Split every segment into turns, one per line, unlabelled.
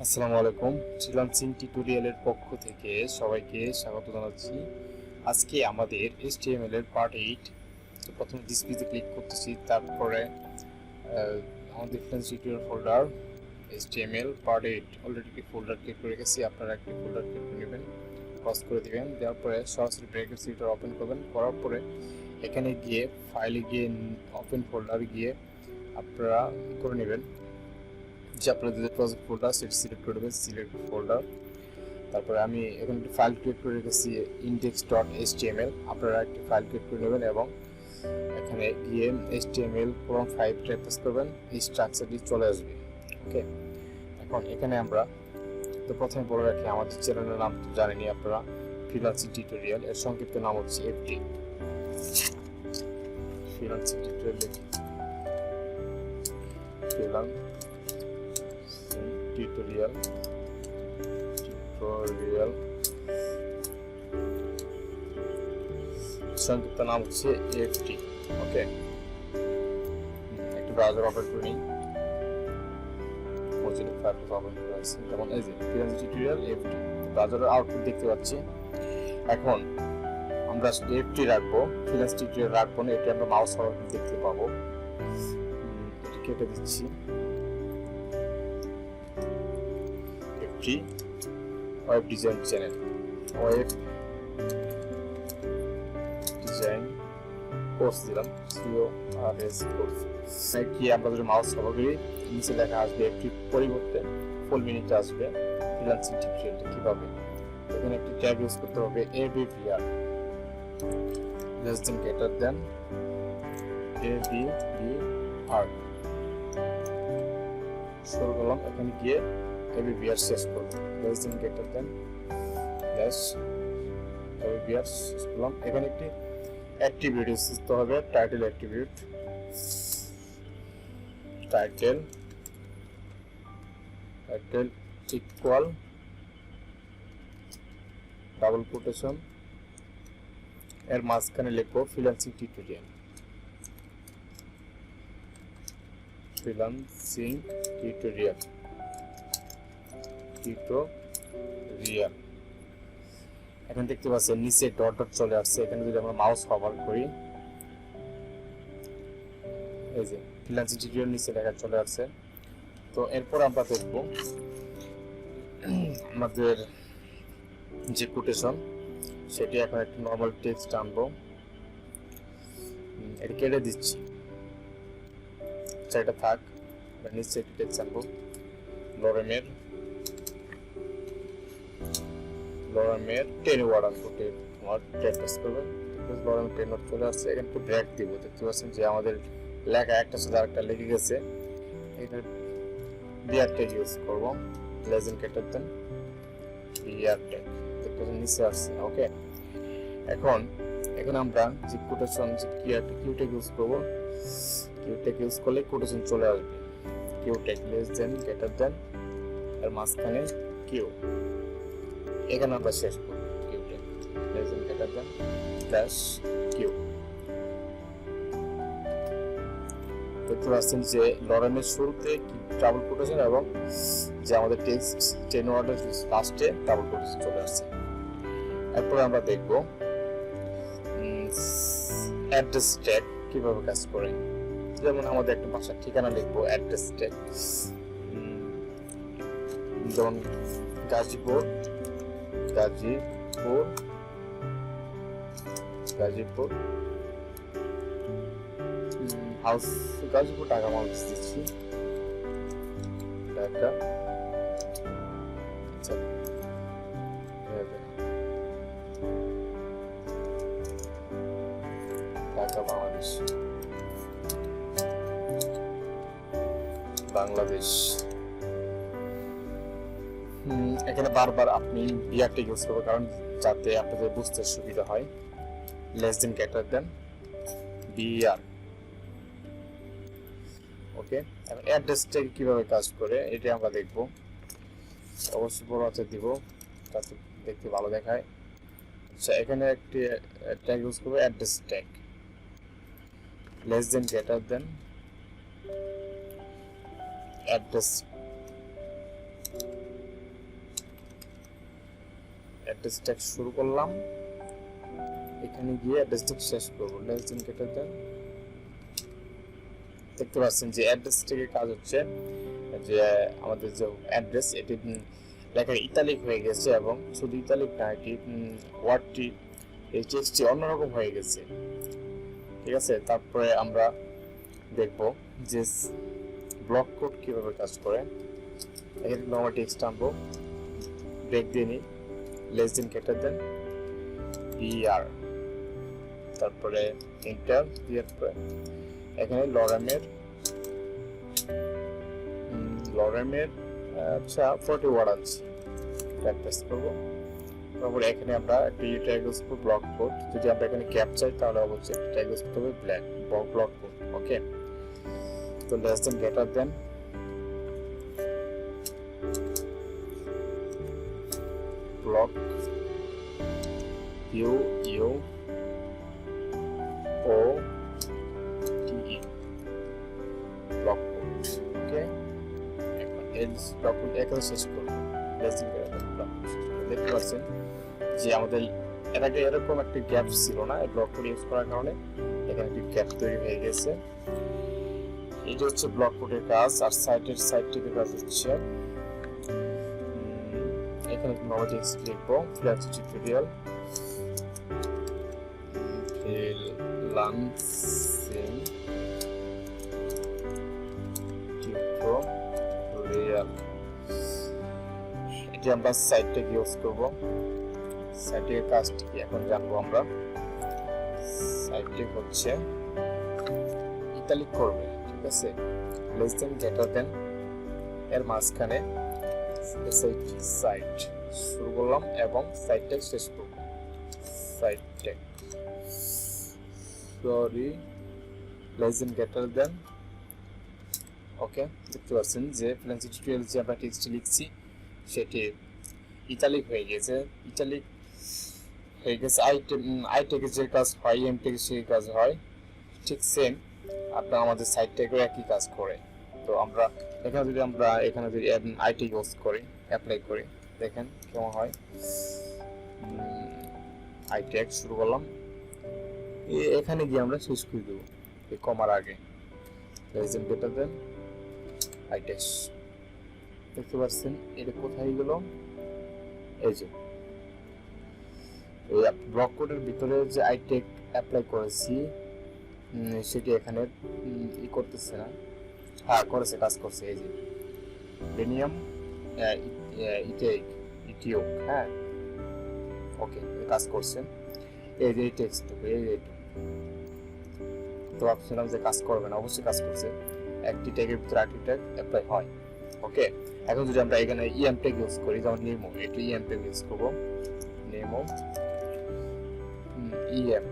আসসালামু আলাইকুম। ফ্রিল্যান্সিং টিউটোরিয়ালের পক্ষ থেকে সবাইকে স্বাগত জানাচ্ছি। আজকে আমাদের HTML এর পার্ট 8। তো প্রথমে দিস পেজে ক্লিক করতেছি, তারপরে আমাদের freelance tutorial folder HTML part 8 already একটি ফোল্ডার ক্রিয়েট করে রেখেছি। আপনারা একটি ফোল্ডার ক্রিয়েট করে নেবেন, ক্রস করে দিবেন, দেওয়ার পরে সরাসরি ব্র্যাকেট এডিটর ওপেন করবেন। করার পরে এখানে গিয়ে ফাইলে গিয়ে ওপেন ফোল্ডারে গিয়ে আপনারা করে নেবেন যে আপনাদের যে প্রজেক্ট ফোল্ডার সেটা সিলেক্ট করে দেবেন, সিলেক্ট ফোল্ডার। তারপরে আমি এখানে একটি ফাইল ক্রিয়েট করে রেখেছি index.html। আপনারা একটি ফাইল ক্রিয়েট করে নেবেন এবং এখানে গিয়ে HTML5 প্রেস করবেন, এই স্ট্রাকচারটি চলে আসবে। ওকে, এখন এখানে আমরা তো প্রথমে বলে রাখি আমাদের চ্যানেলের নাম তো জানেনি আপনারা, ফ্রিল্যান্সিং টিউটোরিয়াল। এর সংক্ষিপ্ত নাম হচ্ছে FT, ফ্রিল্যান্সিং টিউটোরিয়াল। টিউটোরিয়াল সংক্ষিপ্ত নাম হচ্ছে FT। ওকে, একটু ব্রাউজার ওপেন করে নিই। মোজিলা ফায়ারফক্স ওপেন করে আছে, যেমন এই যে ফ্রিল্যান্সিং টিউটোরিয়াল FT। ব্রাউজারের আউটপুট দেখতে পাচ্ছি। এখন আমরা FT রাখবো, ফ্রিল্যান্স টিউটোরিয়াল রাখবো না। এটা আমরা মাউস হওয়ার দেখতে পাবো। এটা কেটে দিচ্ছি। FT web design channel, web design course দিলাম, CORS কোর্স। কি আমরা যদি মাউস কভার করি নিচে লেখা আসবে FT পরিবর্তে ফুল মিনিট আসবে ফ্রিল্যান্সিং টিউটোরিয়ালটা কিভাবে। এখানে একটি ট্যাগ ইউজ করতে হবে, ABVR লেস দেন গ্রেটার দেন ABVR শুরু করলাম। এখানে গিয়ে ABVR শেষ করব, লেস দেন গ্রেটার দেন ABVR শেষ করলাম। এখানে একটি অ্যাট্রিবিউট ইউজ করতে হবে, title attribute, title equal double quotation, এর মাঝখানে লিখবো ফ্রিল্যান্সিং টিউটোরিয়াল, ফ্রিল্যান্সিং টিউটোরিয়াল। এখন দেখতে পাচ্ছেন নিচে ডট ডট চলে আসছে। এখানে যদি আমরা মাউস কভার করি, এই যে ফ্রিল্যান্সিং টিউটোরিয়াল নিচে লেখা চলে আসছে। তো এরপর আমরা দেখব আমাদের যে কোটেশন সেটি এখন একটা নর্মাল টেক্সট আনবো, এটা কেটে দিচ্ছি, এটা থাক। নিচে একটি টেক্সট আনবো, লরেমের 10 ওয়ার্ড আনবো, 10 ওয়ার্ড প্রেস করবেন। লরেমের 10 ওয়ার্ড চলে আসছে। এখানে একটু ব্রেক দিব, দেখতে পাচ্ছেন যে আমাদের লেখা একটা সাথে আরেকটা লেগে গেছে। এটা বিআর ট্যাগ ইউজ করবো, less than greater than BR tag, দেখতে পাচ্ছেন নিচে আসছে। ওকে, এখন এখানে আমরা যে কোটেশন যে কিউ ট্যাগ ইউজ করবো, কিউ ট্যাগ ইউজ করলে কোটেশন চলে আসবে। Q tag less than greater than এর মাঝখানে কিউ, এখানে আমরা শেষ করব Q tag less than greater than plus Q. দেখতে পাচ্ছেন যে লরেমের শুরুতে ডাবল কোটেশন এবং যে আমাদের টেক্সট 10 ওয়ার্ডের লাস্টে ডাবল কোটেশন চলে আসছে। এরপর আমরা দেখব অ্যাড্রেস ট্যাগ কিভাবে কাজ করে। যেমন আমাদের একটা ভাষার ঠিকানা লিখবো, অ্যাড্রেস ট্যাগ, যেমন গাজীপুর হাউস, গাজীপুর ঢাকা মাউস দিচ্ছি, ঢাকা বাংলাদেশ। এখানে বারবার আপনি বিআরটি ইউজ করবেন, কারণ যাতে আপনাদের বুঝতে সুবিধা হয়। Less than greater than BR. Okay, এখন অ্যাড্রেস ট্যাগ কিভাবে কাজ করে এটা আমরা দেখব। অবশ্যই বড় হাতে দিব যাতে দেখতে ভালো দেখায়। আচ্ছা, এখানে একটি ট্যাগ ইউজ করব, address tag less than greater দেন অ্যাড্রেস অ্যাড্রেস ট্যাগ শুরু করলাম, এখানে গিয়ে অ্যাড্রেস ট্যাগ শেষ করবো, লেস দেন গ্রেটার দেন। দেখতে পাচ্ছেন যে অ্যাড্রেস ট্যাগের কাজ হচ্ছে যে আমাদের যে অ্যাড্রেস এটি লেখা ইতালিক হয়ে গেছে, এবং শুধু ইতালিক না, এটি ওয়ার্ডটি এই টেক্সটটি অন্যরকম হয়ে গেছে। ঠিক আছে, তারপরে আমরা দেখব যে ব্লক কোড কিভাবে কাজ করে। এখানে আমরা টেক্সট আনবো, ব্রেক দিয়ে নিই, less than greater than BR, তারপরে এন্টার দেওয়ার পরে এখানে লরেমের আচ্ছা 40 ওয়ার্ড আছে, ট্যাগ পেস্ট করবো। তারপরে এখানে আমরা একটা ট্যাগ ইউজ করব ব্লক কোড, যদি আমরা এখানে ক্যাপ চাই তাহলে অবশ্যই ট্যাগ ইউজ করতে হবে ব্লক কোড। ওকে, তো less than greater than block U O T block code. Okay, এখন শেষ করব, লেস দেন গ্রেটার ব্লক। দেখতে পাচ্ছেন যে আমাদের এর আগে এরকম একটা গ্যাপ ছিল না, এই ব্লক কোড ইউজ করার কারণে এখানে একটা গ্যাপ তৈরি হয়ে গেছে। এটা হচ্ছে ব্লক কোডের কাজ। আর সাইট টিপের কাজ হচ্ছে এখানে আমরা টেক্সট লিখবো, ফ্রিল্যান্সিং টিউটোরিয়াল এটি আমরা সাইটটা ইউজ করব। সাইটের কাজটি কি এখন জানবো আমরা। সাইটটি হচ্ছে ইতালিক করবে, ঠিক আছে, লেস দেন গ্রেটার দেন এর মাঝখানে সাইট শুরু করলাম এবং সাইটটা শেষ করব, site tag less than greater than. Okay, দেখতে পাচ্ছেন যে ফ্রিল্যান্সিং টিউটোরিয়াল যে আমরা টেক্সট লিখছি সেটি ইতালিক হয়ে গেছে। আই ট্যাগে যে কাজ হয় এম ট্যাগে সেই কাজ হয়, ঠিক সেম আপনার আমাদের সাইট ট্যাগেও একই কাজ করে। তো আমরা এখানে যদি আই ট্যাগ ইউজ করি, অ্যাপ্লাই করি, দেখেন কেমন হয়। আই ট্যাগ শুরু করলাম, এখানে গিয়ে আমরা শেষ করে দেবো এই কমার আগে, less than greater than I tag. দেখতে পাচ্ছেন এটা কোথায় গেল, এই যে ব্লক কোডের ভিতরে যে আই ট্যাগ অ্যাপ্লাই করেছি সেটি এখানে করতেছে না। হ্যাঁ করেছে, কাজ করছে। এই যে বেনিয়াম ইটিও, হ্যাঁ ওকে, কাজ করছে। এই যে টেক্সট, তো ভাবছিলাম যে কাজ করবে না, অবশ্যই কাজ করছে। একটি ট্যাগের ভিতরে আরেকটি ট্যাগ অ্যাপ্লাই হয়। ওকে, এখন যদি আমরা এখানে ইএম ট্যাগ ইউজ করি, যেমন নেমো, একটি ইএম ট্যাগ ইউজ করবো, নেমো ইএম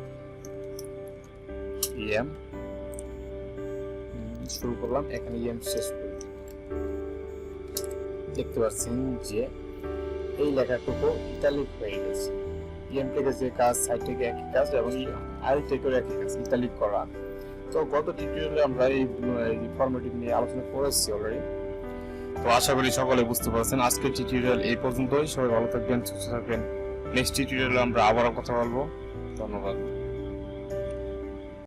শুরু করলাম, এখানে ইএম শেষ করি। দেখতে পাচ্ছেন যে এই লেখাটুকু ইতালিক হয়ে গেছে। ইএম ট্যাগের যে কাজ সাইট থেকে একই কাজ, এবং আই ট্যাগের একই কাজ, ইতালিক করা। তো গত টিউটোরিয়ালে আমরা এই ফরম্যাটিং নিয়ে আলোচনা করেছি অলরেডি। তো আশা করি সকলে বুঝতে পারছেন। আজকের টিউটোরিয়াল এই পর্যন্তই। সবাই ভালো থাকবেন, সুস্থ থাকবেন। নেক্সট টিউটোরিয়ালে আমরা আবারও কথা বলবো। ধন্যবাদ।